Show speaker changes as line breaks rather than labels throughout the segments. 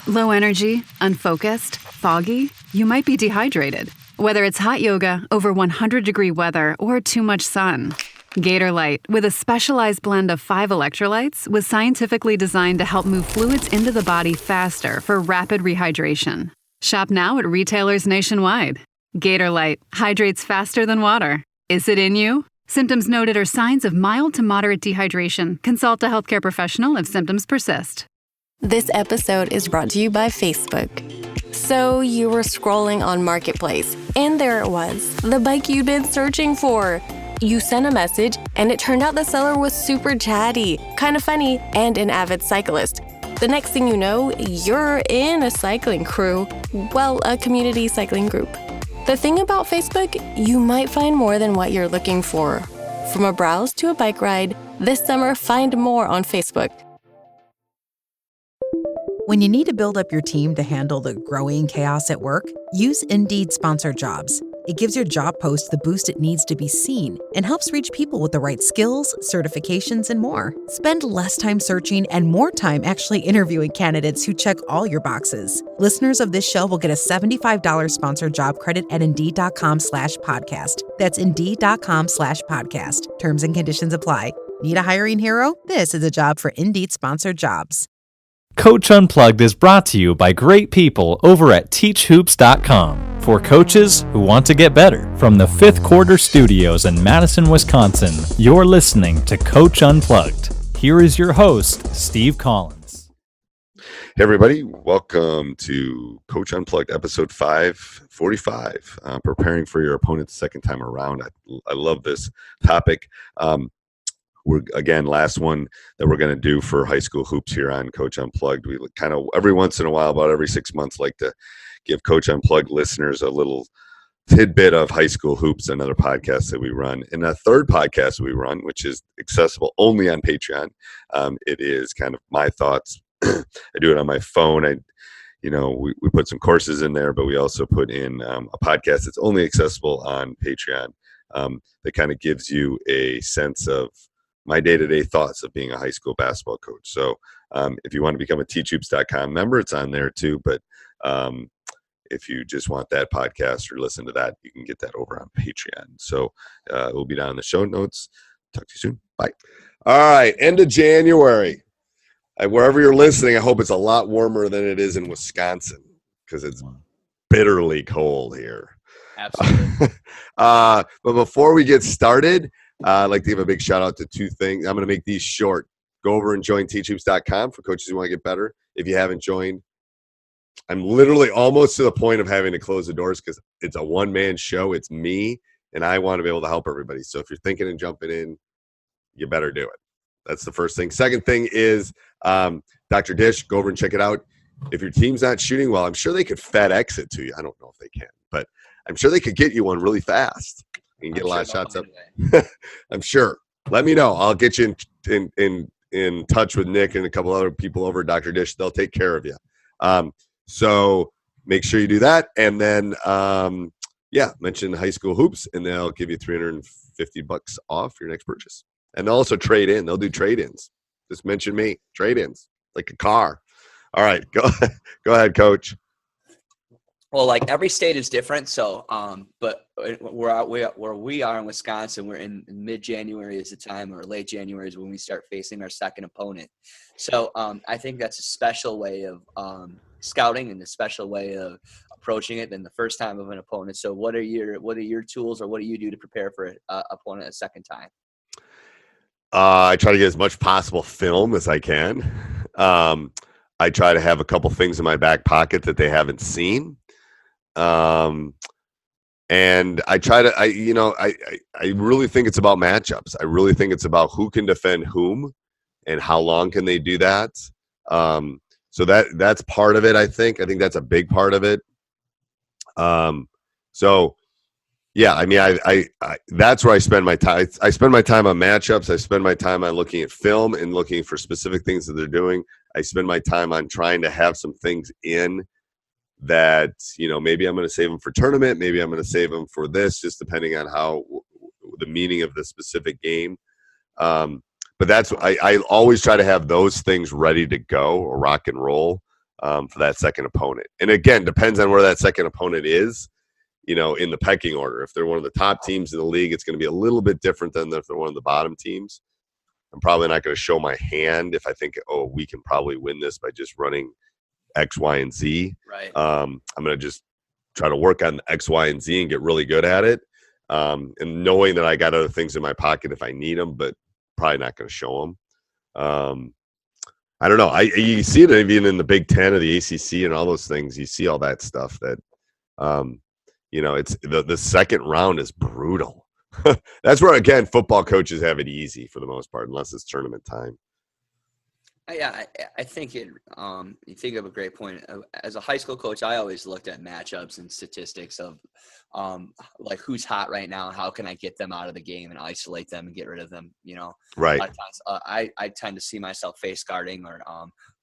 Low energy, unfocused, foggy? You might be dehydrated. Whether it's hot yoga, over 100-degree weather, or too much sun. Gatorlight, with a specialized blend of 5 electrolytes, was scientifically designed to help move fluids into the body faster for rapid rehydration. Shop now at retailers nationwide. Gatorlight hydrates faster than water. Is it in you? Symptoms noted are signs of mild to moderate dehydration. Consult a healthcare professional if symptoms persist.
This episode is brought to you by Facebook. So you were scrolling on Marketplace, and there it was, the bike you'd been searching for. You sent a message, and it turned out the seller was super chatty, kind of funny, and an avid cyclist. The next thing you know, you're in a cycling crew. Well, a community cycling group. The thing about Facebook, you might find more than what you're looking for. From a browse to a bike ride, this summer find more on Facebook.
When you need to build up your team to handle the growing chaos at work, use Indeed Sponsored Jobs. It gives your job post the boost it needs to be seen and helps reach people with the right skills, certifications, and more. Spend less time searching and more time actually interviewing candidates who check all your boxes. Listeners of this show will get a $75 sponsored job credit at Indeed.com/podcast. That's Indeed.com/podcast. Terms and conditions apply. Need a hiring hero? This is a job for Indeed Sponsored Jobs.
Coach Unplugged is brought to you by great people over at teachhoops.com for coaches who want to get better. From the Fifth Quarter Studios in Madison, Wisconsin, you're listening to Coach Unplugged. Here is your host, Steve Collins.
Hey everybody, welcome to Coach Unplugged, episode 545, preparing for your opponent's second time around. I love this topic. We're again, last one that we're going to do for high school hoops here on Coach Unplugged. We kind of every once in a while, about every 6 months, like to give Coach Unplugged listeners a little tidbit of high school hoops, another podcast that we run. And a third podcast we run, which is accessible only on Patreon. It is kind of my thoughts. I do it on my phone. We put some courses in there, but we also put in a podcast that's only accessible on Patreon that kind of gives you a sense of my day-to-day thoughts of being a high school basketball coach. So if you want to become a teachhoops.com member, it's on there too. But if you just want that podcast or listen to that, you can get that over on Patreon. So it will be down in the show notes. Talk to you soon. Bye. All right. End of January. Wherever you're listening, I hope it's a lot warmer than it is in Wisconsin because it's bitterly cold here.
Absolutely.
But before we get started, I'd like to give a big shout out to two things. I'm going to make these short. Go over and join teachhoops.com for coaches who want to get better. If you haven't joined, I'm literally almost to the point of having to close the doors because it's a one-man show. It's me, and I want to be able to help everybody. So if you're thinking of jumping in, you better do it. That's the first thing. Second thing is Dr. Dish. Go over and check it out. If your team's not shooting well, I'm sure they could FedEx it to you. I don't know if they can, but I'm sure they could get you one really fast. You can get a lot of shots up. I'm sure. Let me know. I'll get you in touch with Nick and a couple other people over at Dr. Dish. They'll take care of you. So make sure you do that. And then, mention high school hoops, and they'll give you $350 off your next purchase. And they'll also trade in. They'll do trade-ins. Just mention me. Trade-ins, like a car. All right. Go ahead, Coach.
Well, like every state is different. So, but where we are in Wisconsin, we're in mid-January is the time, or late January is when we start facing our second opponent. So, I think that's a special way of scouting and a special way of approaching it than the first time of an opponent. So, what are your tools, or what do you do to prepare for an opponent a second time?
I try to get as much possible film as I can. I try to have a couple things in my back pocket that they haven't seen. And I try to, I really think it's about matchups. I really think it's about who can defend whom and how long can they do that. So that's part of it. I think that's a big part of it. So yeah, I mean, I that's where I spend my time. I spend my time on matchups. I spend my time on looking at film and looking for specific things that they're doing. I spend my time on trying to have some things in that, maybe I'm going to save them for tournament. Maybe I'm going to save them for this, just depending on how the meaning of the specific game. But that's, I always try to have those things ready to go or rock and roll. for that second opponent. And again, depends on where that second opponent is, in the pecking order. If they're one of the top teams in the league, it's going to be a little bit different than if they're one of the bottom teams. I'm probably not going to show my hand if I think, we can probably win this by just running X, Y, and Z.
Right.
I'm going to just try to work on X, Y, and Z and get really good at it. And knowing that I got other things in my pocket if I need them, but probably not going to show them. I don't know. You see it even in the Big Ten or the ACC and all those things. You see all that stuff that, it's the second round is brutal. That's where, again, football coaches have it easy for the most part, unless it's tournament time.
Yeah, I think you think of a great point. As a high school coach, I always looked at matchups and statistics of like who's hot right now, how can I get them out of the game and isolate them and get rid of them,
Right.
A lot of times, I tend to see myself face guarding or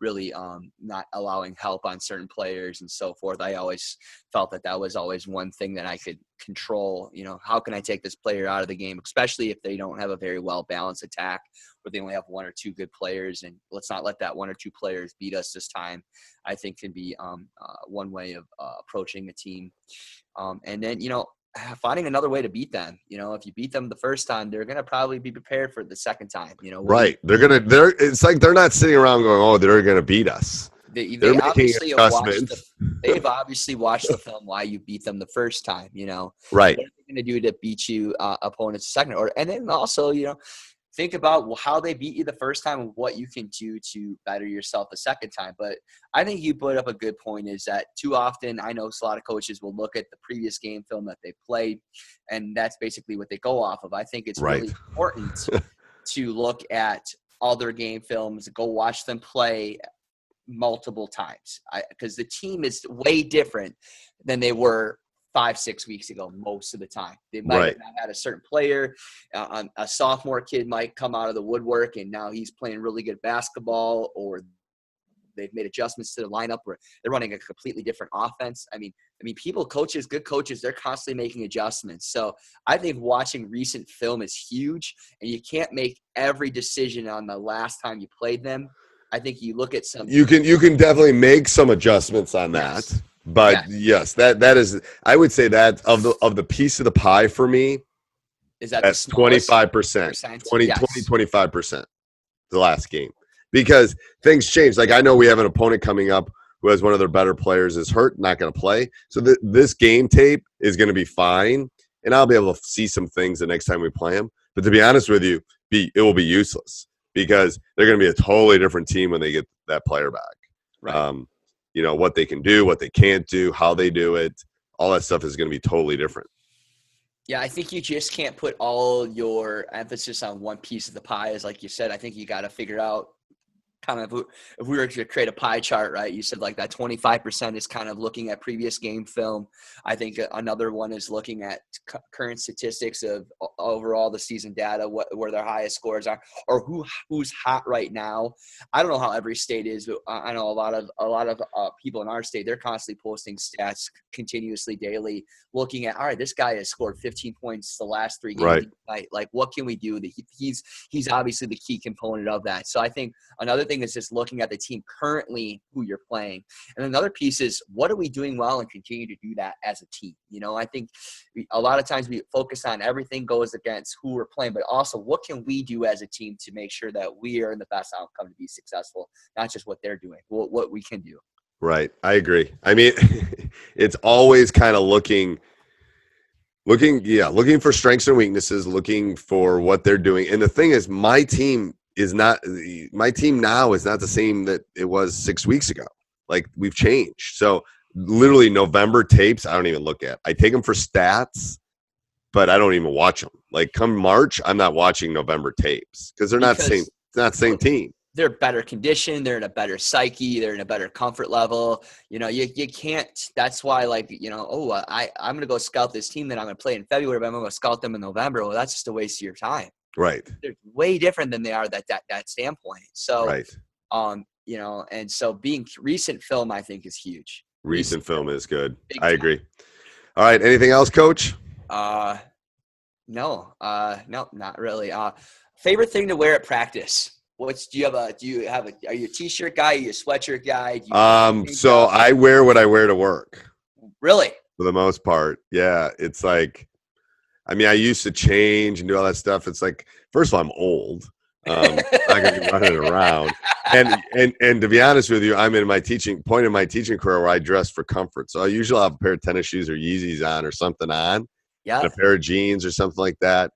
really not allowing help on certain players and so forth. I always felt that was always one thing that I could control. How can I take this player out of the game, especially if they don't have a very well-balanced attack where they only have one or two good players, and let's not let that one or two players beat us this time, I think can be one way of approaching a team. And then, finding another way to beat them. If you beat them the first time, they're going to probably be prepared for the second time.
Right. It's like they're not sitting around going, they're going to beat us.
They've obviously watched the film why you beat them the first time.
Right.
What are they going to do to beat you opponents second order? And then also, think about how they beat you the first time and what you can do to better yourself the second time. But I think you put up a good point is that too often I know a lot of coaches will look at the previous game film that they played, and that's basically what they go off of. I think it's really important to look at other game films, go watch them play multiple times because the team is way different than they were 5-6 weeks ago. Most of the time they might have not had a certain player, a sophomore kid might come out of the woodwork and now he's playing really good basketball, or they've made adjustments to the lineup where they're running a completely different offense. I mean good coaches, they're constantly making adjustments. So I think watching recent film is huge, and you can't make every decision on the last time you played them. I think you look at some. You
can definitely make some adjustments on that.
Yes.
But yes, that is, I would say that of the piece of the pie for me,
is that
that's 25%, 25% the last game, because things change. Like I know we have an opponent coming up who has one of their better players is hurt, not going to play. So this game tape is going to be fine, and I'll be able to see some things the next time we play them. But to be honest with you, it will be useless because they're going to be a totally different team when they get that player back.
Right.
What they can do, what they can't do, how they do it, all that stuff is going to be totally different.
Yeah, I think you just can't put all your emphasis on one piece of the pie. As like you said, I think you got to figure out kind of if we were to create a pie chart, right? You said like that 25% is kind of looking at previous game film. I think another one is looking at current statistics of overall the season data, where their highest scores are, or who's hot right now. I don't know how every state is, but I know a lot of people in our state, they're constantly posting stats continuously daily, looking at, all right, this guy has scored 15 points the last 3 games. Right. Like, what can we do? He's obviously the key component of that. So I think another thing is just looking at the team currently, who you're playing. And another piece is, what are we doing well and continue to do that as a team? I think a lot of times we focus on everything goes against who we're playing, but also what can we do as a team to make sure that we are in the best outcome to be successful, not just what they're doing, what we can do.
Right. I agree. I mean, it's always kind of looking for strengths and weaknesses, looking for what they're doing. And the thing is, my team now is not the same that it was 6 weeks ago. Like, we've changed. So literally November tapes, I don't even look at. I take them for stats, but I don't even watch them. Like, come March, I'm not watching November tapes because they're not the same team.
They're better conditioned. They're in a better psyche. They're in a better comfort level. You can't. That's why, I'm going to go scout this team that I'm going to play in February, but I'm going to scout them in November. Well, that's just a waste of your time.
Right.
They're way different than they are that standpoint. So,
right.
And so being recent film, I think, is huge.
Recent film is good. I agree. All right. Anything else, Coach?
No, not really. Favorite thing to wear at practice? Do you have are you a t-shirt guy? Are you a sweatshirt guy?
So I wear what I wear to work.
Really?
For the most part. Yeah. It's like, I mean, I used to change and do all that stuff. It's like, first of all, I'm old. I'm not gonna be running around. And to be honest with you, I'm in my teaching career where I dress for comfort. So I usually have a pair of tennis shoes or Yeezys on or something on.
Yeah.
And a pair of jeans or something like that.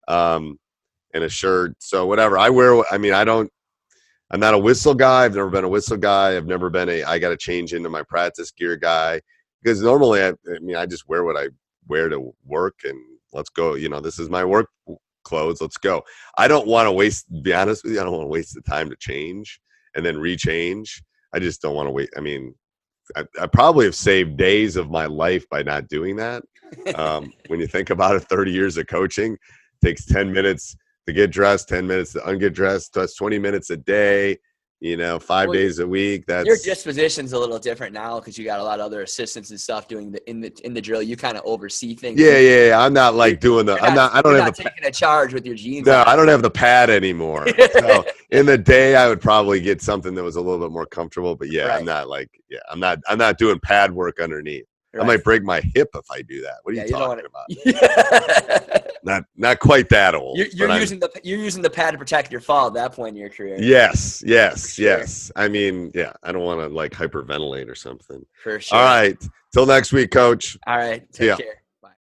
And a shirt. So whatever. I'm not a whistle guy. I've never been a whistle guy. I've never been I got to change into my practice gear guy, because normally I just wear what I wear to work and let's go. This is my work clothes. Let's go. I don't want to be honest with you, I don't want to waste the time to change and then rechange. I just don't want to wait. I mean, I probably have saved days of my life by not doing that. When you think about it, 30 years of coaching takes 10 minutes to get dressed, 10 minutes to unget dressed. That's 20 minutes a day, 5 days a week. That's
your disposition's a little different now because you got a lot of other assistants and stuff doing in the drill. You kind of oversee things.
Yeah. I'm not like doing the. I don't have
taking a charge with your jeans.
No, I don't have the pad anymore. So in the day, I would probably get something that was a little bit more comfortable. But yeah, right. I'm not doing pad work underneath. Right. I might break my hip if I do that. What are you talking about? Not quite that old.
You're using the pad to protect your fall at that point in your career.
Yes. I mean, I don't want to hyperventilate or something.
For sure.
All right. Till next week, Coach.
All right. Take care.